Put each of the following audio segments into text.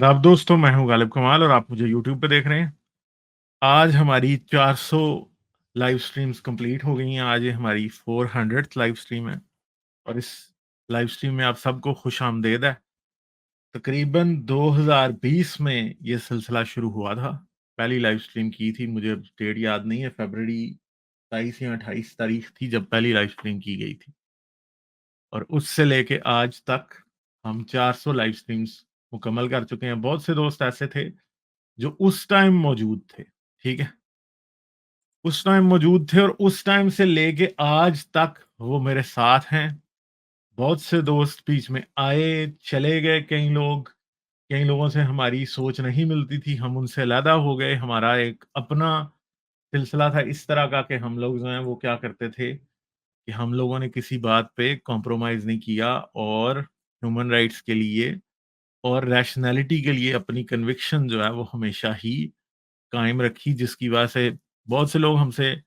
आदाब दोस्तों, मैं हूं गालिब कमाल और आप मुझे यूट्यूब पे देख रहे हैं। आज हमारी 400 लाइव स्ट्रीम्स कंप्लीट हो गई हैं। आज ये हमारी 400th लाइव स्ट्रीम है और इस लाइव स्ट्रीम में आप सबको खुश आमदेद है। तकरीबन 2020 में ये सिलसिला शुरू हुआ था। पहली लाइव स्ट्रीम की थी, मुझे अब डेट याद नहीं है, फरवरी 27 या 28 तारीख थी जब पहली लाइव स्ट्रीम की गई थी। और उससे लेके आज तक हम 400 लाइव स्ट्रीम्स मुकम्मल कर चुके हैं। बहुत से दोस्त ऐसे थे जो उस टाइम मौजूद थे, ठीक है? उस टाइम मौजूद थे और उस टाइम से लेके आज तक वो मेरे साथ हैं। बहुत से दोस्त बीच में आए, चले गए कई लोगों से हमारी सोच नहीं मिलती थी, हम उनसे अलहदा हो गए। हमारा एक अपना सिलसिला था इस तरह का कि हम लोग जो हैं वो क्या करते थे कि हम लोगों ने किसी बात पे कॉम्प्रोमाइज़ नहीं किया और ह्यूमन राइट्स के लिए और रैशनैलिटी के लिए अपनी कन्विक्शन जो है वो हमेशा ही कायम रखी, जिसकी वजह से बहुत से लोग हमसे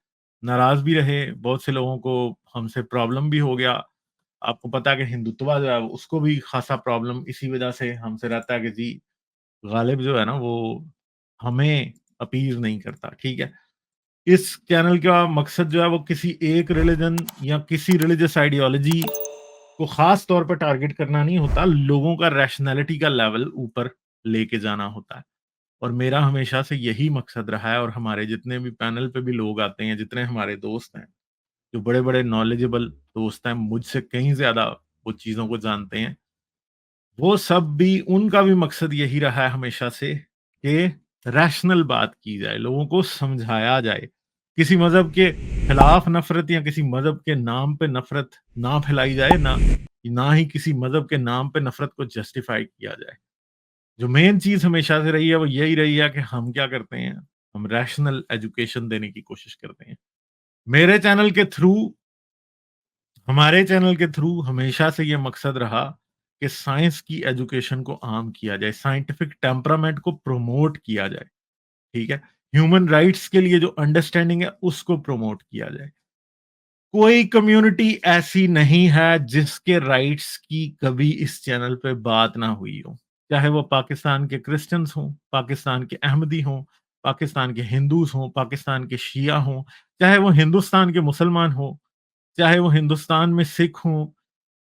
नाराज़ भी रहे, बहुत से लोगों को हमसे प्रॉब्लम भी हो गया। आपको पता है कि हिंदुत्व जो है उसको भी ख़ासा प्रॉब्लम इसी वजह से हमसे रहता है कि जी, गालिब जो है ना वो हमें अपीज़ नहीं करता, ठीक है? इस चैनल का मकसद जो है वो किसी एक रिलिजन या किसी रिलिजियस आइडियोलॉजी को ख़ास तौर पे टारगेट करना नहीं होता, लोगों का रैशनैलिटी का लेवल ऊपर लेके जाना होता है। और मेरा हमेशा से यही मकसद रहा है और हमारे जितने भी पैनल पे भी लोग आते हैं, जितने हमारे दोस्त हैं, जो बड़े-बड़े नॉलेजेबल दोस्त हैं, मुझसे कहीं ज़्यादा वो चीज़ों को जानते हैं, वो सब भी उनका भी मकसद यही रहा है हमेशा से कि रैशनल बात की जाए, लोगों को समझाया जाए। किसी मज़हब के खिलाफ नफ़रत या किसी मज़हब के नाम पे नफ़रत ना फैलाई जाए, ना ही किसी मज़हब के नाम पे नफ़रत को जस्टिफ़ाई किया जाए। जो मेन चीज़ हमेशा से रही है वो यही रही है कि हम क्या करते हैं, हम रैशनल एजुकेशन देने की कोशिश करते हैं। मेरे चैनल के थ्रू हमारे चैनल के थ्रू हमेशा से ये मकसद रहा कि साइंस की एजुकेशन को आम किया जाए, साइंटिफिक टेम्परामेंट को प्रमोट किया जाए, ठीक है? ह्यूमन राइट्स के लिए जो अंडरस्टैंडिंग है उसको प्रमोट किया जाए। कोई कम्युनिटी ऐसी नहीं है जिसके राइट्स की कभी इस चैनल पे बात ना हुई हो। चाहे वो पाकिस्तान के क्रिश्चियंस हों, पाकिस्तान के अहमदी हों, पाकिस्तान के हिंदूज़ हों, पाकिस्तान के शिया हों, चाहे वो हिंदुस्तान के मुसलमान हों, चाहे वो हिंदुस्तान में सिख हों,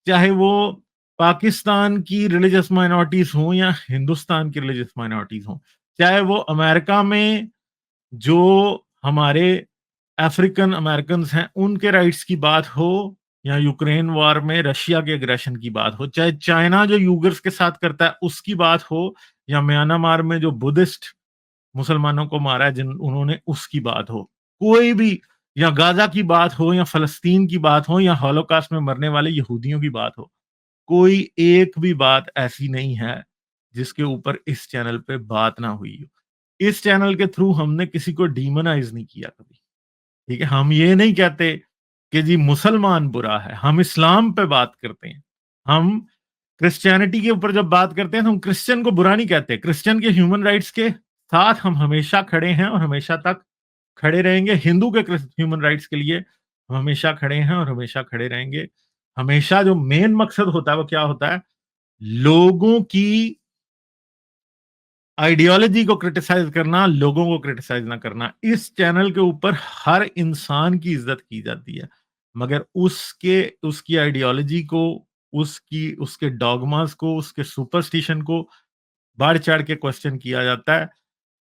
चाहे वो पाकिस्तान की रिलीजियस माइनॉरिटीज़ हों या हिंदुस्तान की रिलीजियस माइनॉरिटीज़ हों, चाहे वो अमेरिका में जो हमारे अफ्रीकन अमेरिकन्स हैं, उनके राइट्स की बात हो या यूक्रेन वॉर में रशिया के एग्रेशन की बात हो, चाहे चाइना जो यूगर्स के साथ करता है उसकी बात हो या म्यांमार में जो बुद्धिस्ट मुसलमानों को मारा है जिन उन्होंने उसकी बात हो। कोई भी या गाज़ा की बात हो या फ़लस्तीन की बात हो या हॉलोकॉस्ट में मरने वाले यहूदियों की बात हो, कोई एक भी बात ऐसी नहीं है जिसके ऊपर इस चैनल पे बात ना हुई हो। इस चैनल के थ्रू हमने किसी को डीमोनाइज़ नहीं किया कभी। ठीक है? हम ये नहीं कहते कि जी मुसलमान बुरा है, हम इस्लाम पे बात करते हैं। हम क्रिश्चियनिटी के ऊपर जब बात करते हैं तो हम क्रिश्चियन को बुरा नहीं कहते। क्रिश्चियन के ह्यूमन राइट्स के साथ हम हमेशा खड़े हैं और हमेशा तक खड़े रहेंगे। हिंदू के ह्यूमन राइट्स के लिए हम हमेशा खड़े हैं और हमेशा खड़े रहेंगे। हमेशा जो मेन मकसद होता है वो क्या होता है? लोगों की आइडियोलॉजी को क्रिटिसाइज़ करना, लोगों को क्रिटिसाइज़ ना करना। इस चैनल के ऊपर हर इंसान की इज़्ज़त की जाती है, मगर उसकी आइडियोलॉजी को, उसके डॉगमास को, उसके सुपरस्टिशन को बढ़-चढ़ के क्वेश्चन किया जाता है,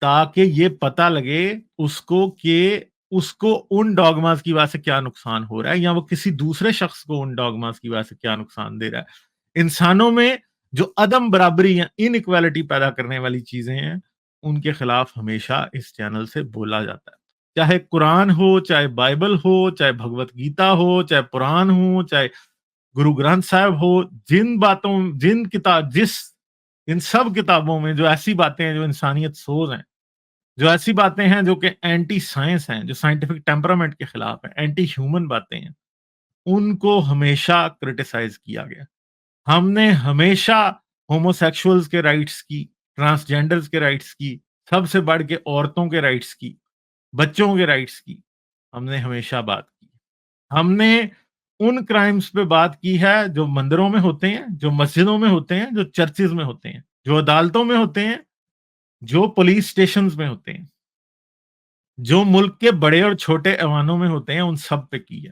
ताकि ये पता लगे उसको कि उसको उन डॉगमास की वजह से क्या नुकसान हो रहा है या वो किसी दूसरे शख्स को उन डॉगमास की वजह से क्या नुकसान दे रहा है। इंसानों में जो अदम बराबरी या इनइक्वालिटी पैदा करने वाली चीज़ें हैं, उनके खिलाफ हमेशा इस चैनल से बोला जाता है। चाहे कुरान हो, चाहे बाइबल हो, चाहे भगवत गीता हो, चाहे पुराण हो, चाहे गुरु ग्रंथ साहिब हो, इन सब किताबों में जो ऐसी बातें हैं जो इंसानियत सोज़ हैं, जो ऐसी बातें हैं जो कि एंटी साइंस हैं, जो साइंटिफिक टेम्परामेंट के खिलाफ हैं, एंटी ह्यूमन बातें हैं, उनको हमेशा क्रिटिसाइज़ किया गया। हमने हमेशा होमोसेक्सुअल्स के राइट्स की, ट्रांसजेंडर्स के राइट्स की, सबसे बढ़ के औरतों के राइट्स की, बच्चों के राइट्स की, हमने हमेशा बात की। हमने उन क्राइम्स पे बात की है जो मंदिरों में होते हैं, जो मस्जिदों में होते हैं, जो चर्चेज़ में होते हैं। جو عدالتوں میں ہوتے ہیں، جو پولیس اسٹیشنز میں ہوتے ہیں، جو ملک کے بڑے اور چھوٹے ایوانوں میں ہوتے ہیں، ان سب پہ کی ہے۔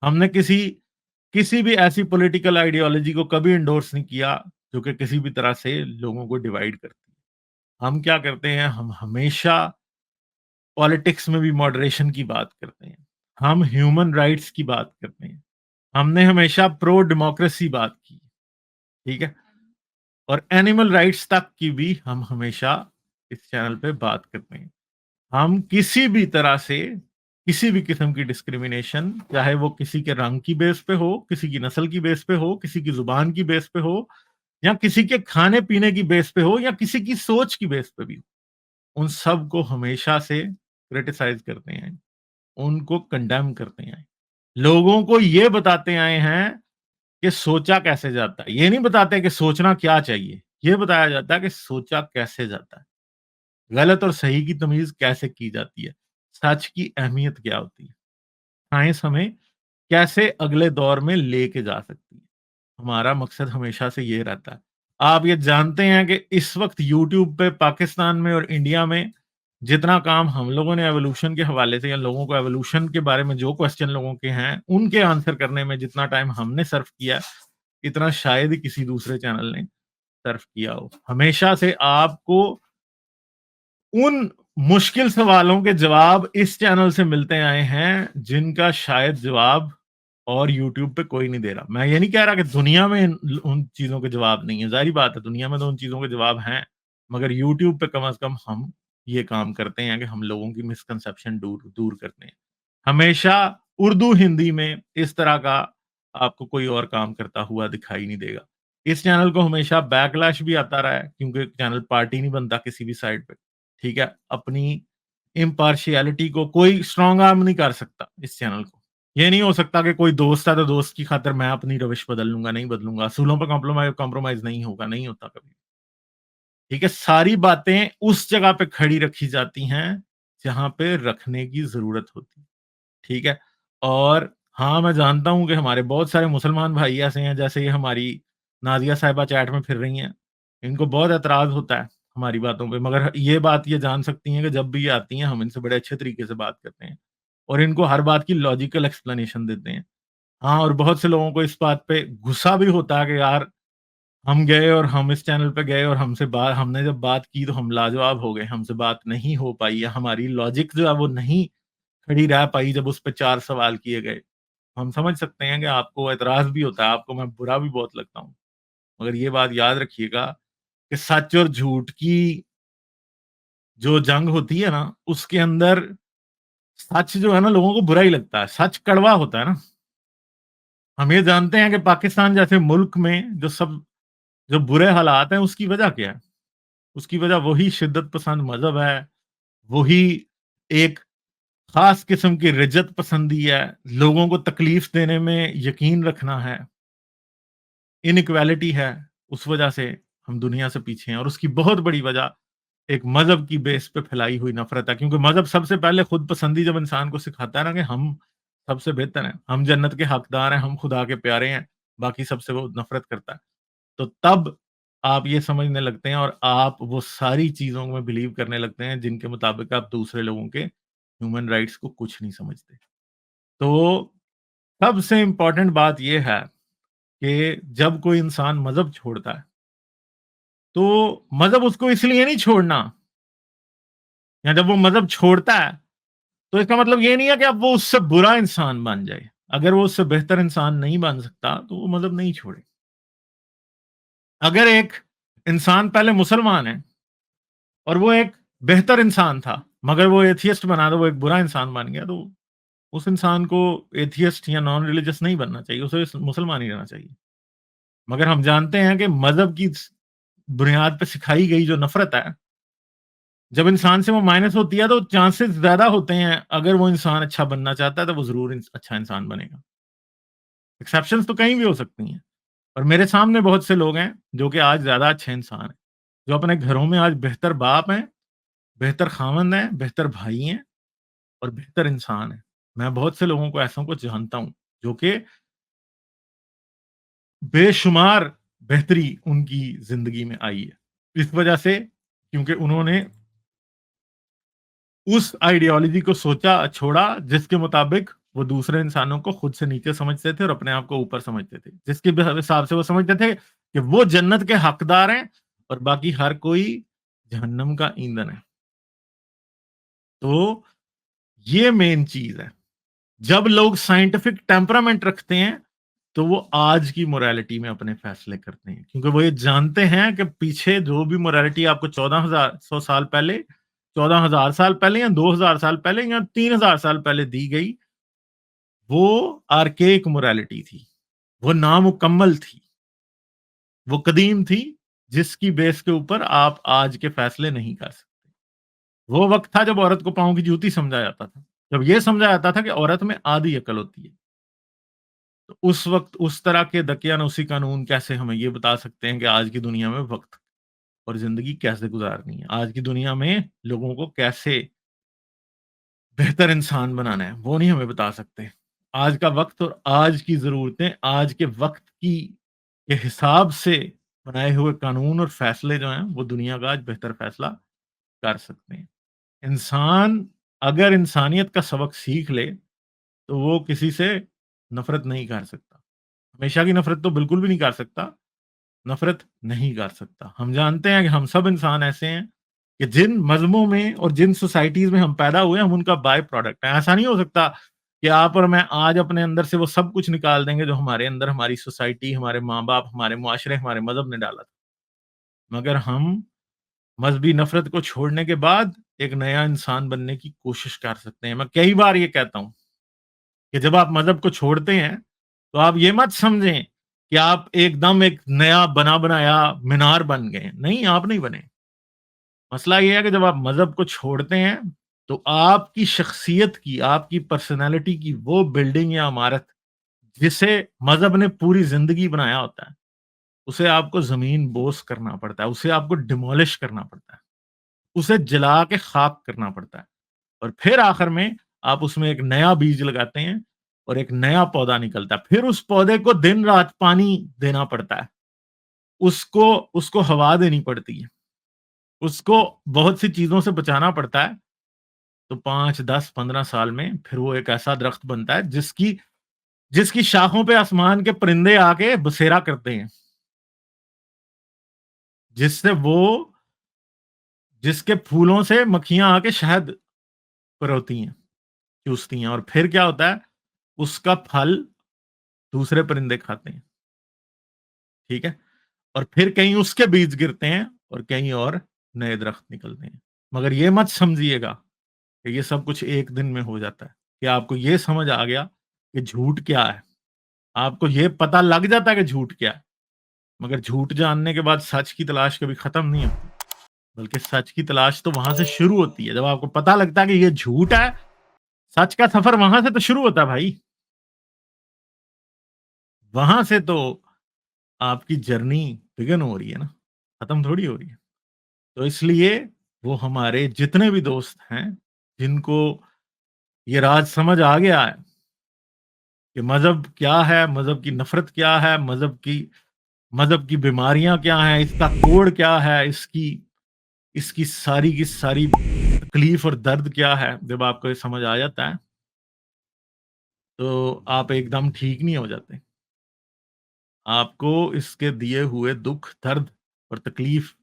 ہم نے کسی بھی ایسی پولیٹیکل آئیڈیالوجی کو کبھی انڈورس نہیں کیا جو کہ کسی بھی طرح سے لوگوں کو ڈیوائیڈ کرتی ہے۔ ہم کیا کرتے ہیں؟ ہم ہمیشہ پالیٹکس میں بھی ماڈریشن کی بات کرتے ہیں، ہم ہیومن رائٹس کی بات کرتے ہیں، ہم نے ہمیشہ پرو ڈیموکریسی بات کی، ٹھیک ہے، اور اینیمل رائٹس تک کی بھی ہم ہمیشہ اس چینل پہ بات کرتے ہیں۔ ہم کسی بھی طرح سے کسی بھی قسم کی ڈسکریمنیشن، چاہے وہ کسی کے رنگ کی بیس پہ ہو، کسی کی نسل کی بیس پہ ہو، کسی کی زبان کی بیس پہ ہو، یا کسی کے کھانے پینے کی بیس پہ ہو، یا کسی کی سوچ کی بیس پہ بھی ہو، ان سب کو ہمیشہ سے کریٹیسائز کرتے ہیں، ان کو کنڈیم کرتے ہیں، لوگوں کو یہ بتاتے آئے ہیں کہ سوچا کیسے جاتا ہے۔ یہ نہیں بتاتے کہ سوچنا کیا چاہیے، یہ بتایا جاتا ہے کہ سوچا کیسے جاتا ہے، غلط اور صحیح کی تمیز کیسے کی جاتی ہے، سچ کی اہمیت کیا ہوتی ہے، سائنس ہمیں کیسے اگلے دور میں لے کے جا سکتی ہے۔ ہمارا مقصد ہمیشہ سے یہ رہتا ہے۔ آپ یہ جانتے ہیں کہ اس وقت یوٹیوب پہ پاکستان میں اور انڈیا میں جتنا کام ہم لوگوں نے ایوولوشن کے حوالے سے، یا لوگوں کو ایوولوشن کے بارے میں جو کوسچن لوگوں کے ہیں ان کے آنسر کرنے میں جتنا ٹائم ہم نے صرف کیا، اتنا شاید ہی کسی دوسرے چینل نے صرف کیا ہو۔ ہمیشہ سے آپ کو ان مشکل سوالوں کے جواب اس چینل سے ملتے آئے ہیں جن کا شاید جواب اور یوٹیوب پہ کوئی نہیں دے رہا۔ میں یہ نہیں کہہ رہا کہ دنیا میں ان چیزوں کے جواب نہیں ہے، ظاہری بات ہے دنیا میں تو ان چیزوں کے جواب ہیں، مگر یوٹیوب پہ کم از کم ہم یہ کام کرتے ہیں کہ ہم لوگوں کی مسکنسیپشن دور کرتے ہیں۔ ہمیشہ اردو ہندی میں اس طرح کا آپ کو کوئی اور کام کرتا ہوا دکھائی نہیں دے گا۔ اس چینل کو ہمیشہ بیک لیش بھی آتا رہا ہے، کیونکہ چینل پارٹی نہیں بنتا کسی بھی سائڈ پہ، ٹھیک ہے، اپنی امپارشیلٹی کو کوئی اسٹرانگ آرم نہیں کر سکتا اس چینل کو۔ یہ نہیں ہو سکتا کہ کوئی دوست ہے تو دوست کی خاطر میں اپنی روش بدل لوں گا، نہیں بدلوں گا، اصولوں پہ کمپرومائز نہیں ہوگا، نہیں ہوتا کبھی، ٹھیک ہے۔ ساری باتیں اس جگہ پہ کھڑی رکھی جاتی ہیں جہاں پہ رکھنے کی ضرورت ہوتی ہے، ٹھیک ہے۔ اور ہاں، میں جانتا ہوں کہ ہمارے بہت سارے مسلمان بھائی ایسے ہیں، جیسے یہ ہماری نازیہ صاحبہ چیٹ میں پھر رہی ہیں، ان کو بہت اعتراض ہوتا ہے ہماری باتوں پہ، مگر یہ بات یہ جان سکتی ہیں کہ جب بھی یہ آتی ہیں ہم ان سے بڑے اچھے طریقے سے بات کرتے ہیں اور ان کو ہر بات کی لاجیکل ایکسپلینیشن دیتے ہیں۔ ہاں، اور بہت سے لوگوں کو اس بات پہ غصہ بھی ہوتا ہے کہ یار ہم گئے اور ہم اس چینل پہ گئے اور ہم نے جب بات کی تو ہم لاجواب ہو گئے، ہم سے بات نہیں ہو پائی، یا ہماری لاجک جو ہے وہ نہیں کھڑی رہ پائی جب اس پہ 4 سوال کیے گئے۔ ہم سمجھ سکتے ہیں کہ آپ کو اعتراض بھی ہوتا ہے، آپ کو میں برا بھی بہت لگتا ہوں، مگر یہ بات یاد رکھیے گا کہ سچ اور جھوٹ کی جو جنگ ہوتی ہے نا، اس کے اندر سچ جو ہے نا لوگوں کو برا ہی لگتا ہے، سچ کڑوا ہوتا ہے نا۔ ہم یہ جانتے ہیں کہ پاکستان جیسے ملک میں جو برے حالات ہیں اس کی وجہ کیا ہے؟ اس کی وجہ وہی شدت پسند مذہب ہے، وہی ایک خاص قسم کی رجت پسندی ہے، لوگوں کو تکلیف دینے میں یقین رکھنا ہے، انیکویلٹی ہے۔ اس وجہ سے ہم دنیا سے پیچھے ہیں، اور اس کی بہت بڑی وجہ ایک مذہب کی بیس پہ پھیلائی ہوئی نفرت ہے، کیونکہ مذہب سب سے پہلے خود پسندی جب انسان کو سکھاتا ہے نا کہ ہم سب سے بہتر ہیں، ہم جنت کے حقدار ہیں، ہم خدا کے پیارے ہیں، باقی سب سے وہ نفرت کرتا ہے، تو تب آپ یہ سمجھنے لگتے ہیں اور آپ وہ ساری چیزوں میں بلیو کرنے لگتے ہیں جن کے مطابق آپ دوسرے لوگوں کے ہیومن رائٹس کو کچھ نہیں سمجھتے۔ تو سب سے امپورٹنٹ بات یہ ہے کہ جب کوئی انسان مذہب چھوڑتا ہے تو مذہب اس کو اس لیے نہیں چھوڑنا، یا جب وہ مذہب چھوڑتا ہے تو اس کا مطلب یہ نہیں ہے کہ اب وہ اس سے برا انسان بن جائے۔ اگر وہ اس سے بہتر انسان نہیں بن سکتا تو وہ مذہب نہیں چھوڑے۔ اگر ایک انسان پہلے مسلمان ہے اور وہ ایک بہتر انسان تھا، مگر وہ ایتھیسٹ بنا تو وہ ایک برا انسان بن گیا، تو اس انسان کو ایتھیسٹ یا نان ریلیجس نہیں بننا چاہیے، اسے مسلمان ہی رہنا چاہیے۔ مگر ہم جانتے ہیں کہ مذہب کی بنیاد پہ سکھائی گئی جو نفرت ہے، جب انسان سے وہ مائنس ہوتی ہے تو چانسز زیادہ ہوتے ہیں، اگر وہ انسان اچھا بننا چاہتا ہے تو وہ ضرور اچھا انسان بنے گا۔ ایکسیپشنز تو کہیں بھی ہو سکتی ہیں، اور میرے سامنے بہت سے لوگ ہیں جو کہ آج زیادہ اچھے انسان ہیں، جو اپنے گھروں میں آج بہتر باپ ہیں، بہتر خاوند ہیں، بہتر بھائی ہیں اور بہتر انسان ہیں۔ میں بہت سے لوگوں کو ایسوں کو جانتا ہوں جو کہ بے شمار بہتری ان کی زندگی میں آئی ہے۔ इस वजह से क्योंकि उन्होंने उस आइडियोलॉजी को सोचा छोड़ा जिसके मुताबिक वो दूसरे इंसानों को खुद से नीचे समझते थे और अपने आप को ऊपर समझते थे, जिसके हिसाब से वो समझते थे कि वो जन्नत के हकदार हैं और बाकी हर कोई जहन्नम का ईंधन है। तो ये मेन चीज है। जब लोग साइंटिफिक टेम्परामेंट रखते हैं तो वो आज की मोरालिटी में अपने फैसले करते हैं, क्योंकि वो ये जानते हैं कि पीछे जो भी मोरालिटी आपको 14,100 साल पहले, 14,000 साल पहले या 2,000 साल पहले या 3,000 साल पहले दी गई, वो आर्केक मोरालिटी थी, वो नामुकम्मल थी, वो कदीम थी, जिसकी बेस के ऊपर आप आज के फैसले नहीं कर सकते। वो वक्त था जब औरत को पांव की जूती समझा जाता था, जब ये समझा जाता था कि औरत में आधी अकल होती है। तो उस वक्त उस तरह के दकियानूसी कानून कैसे हमें ये बता सकते हैं कि आज की दुनिया में वक्त और जिंदगी कैसे गुजारनी है, आज की दुनिया में लोगों को कैसे बेहतर इंसान बनाना है, वो नहीं हमें बता सकते। आज का वक्त और आज की जरूरतें आज के वक्त की के हिसाब से बनाए हुए कानून और फैसले जो हैं वो दुनिया का आज बेहतर फैसला कर सकते हैं। इंसान अगर इंसानियत का सबक सीख ले तो वो किसी से नफरत नहीं कर सकता, हमेशा की नफरत तो बिल्कुल भी नहीं कर सकता, नफरत नहीं कर सकता। हम जानते हैं कि हम सब इंसान ऐसे हैं कि जिन मजहबों में और जिन सोसाइटीज में हम पैदा हुए हम उनका बाय प्रोडक्ट है। ऐसा नहीं हो सकता कि आप और मैं आज अपने अंदर से वो सब कुछ निकाल देंगे जो हमारे अंदर हमारी सोसाइटी, हमारे माँ बाप, हमारे मुआशरे, हमारे मजहब ने डाला था। मगर हम मजहबी नफरत को छोड़ने के बाद एक नया इंसान बनने की कोशिश कर सकते हैं। मैं कई बार ये कहता हूँ कि जब आप मजहब को छोड़ते हैं तो आप ये मत समझें कि आप एकदम एक नया बना बनाया मीनार बन गए। नहीं, आप नहीं बने। मसला ये है कि जब आप मजहब को छोड़ते हैं तो आपकी शख्सियत की, आपकी पर्सनैलिटी की वो बिल्डिंग या इमारत जिसे मजहब ने पूरी जिंदगी बनाया होता है, उसे आपको जमीन बोस करना पड़ता है, उसे आपको डिमोलिश करना पड़ता है, उसे जला के खाक करना पड़ता है और फिर आखिर में आप उसमें एक नया बीज लगाते हैं और एक नया पौधा निकलता है। फिर उस पौधे को दिन रात पानी देना पड़ता है, उसको उसको हवा देनी पड़ती है, उसको बहुत सी चीजों से बचाना पड़ता है। तो 5, 10, 15 साल में फिर वो एक ऐसा दरख्त बनता है जिसकी जिसकी शाखों पे आसमान के परिंदे आके बसेरा करते हैं, जिससे वो जिसके फूलों से मक्खियां आके शहद परोती हैं, चूसती हैं, और फिर क्या होता है, उसका फल दूसरे परिंदे खाते हैं। ठीक है, और फिर कहीं उसके बीज गिरते हैं और कहीं और नए दरख्त निकलते हैं। मगर ये मत समझिएगा कि ये सब कुछ एक दिन में हो जाता है, कि आपको ये समझ आ गया कि झूठ क्या है, आपको ये पता लग जाता है कि झूठ क्या है। मगर झूठ जानने के बाद सच की तलाश कभी खत्म नहीं होती, बल्कि सच की तलाश तो वहां से शुरू होती है। जब आपको पता लगता है कि ये झूठ है, सच का सफर वहां से तो शुरू होता है भाई। वहां से तो आपकी जर्नी बिगन हो रही है ना, खत्म थोड़ी हो रही है। तो इसलिए वो हमारे जितने भी दोस्त हैं जिनको ये राज समझ आ गया है कि मजहब क्या है, मजहब की नफरत क्या है, मजहब की बीमारियां क्या हैं, इसका कोड क्या है, इसकी इसकी सारी की सारी तकलीफ और दर्द क्या है, जब आपको ये समझ आ जाता है तो आप एकदम ठीक नहीं हो जाते। आपको इसके दिए हुए दुख, दर्द और तकलीफ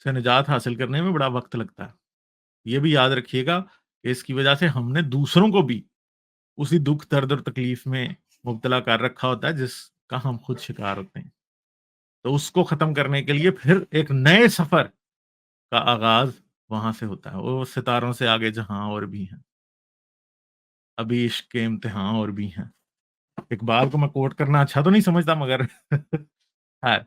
से निजात हासिल करने में बड़ा वक्त लगता है। ये भी याद रखिएगा कि इसकी वजह से हमने दूसरों को भी उसी दुख, दर्द और तकलीफ में मुब्तला कर रखा होता है जिसका हम खुद शिकार होते हैं। तो उसको खत्म करने के लिए फिर एक नए सफर का आगाज वहां से होता है। वो सितारों से आगे जहां और भी हैं, अभी इश्क के इम्तिहान और भी हैं। इकबाल को मैं कोट करना अच्छा तो नहीं समझता, मगर खैर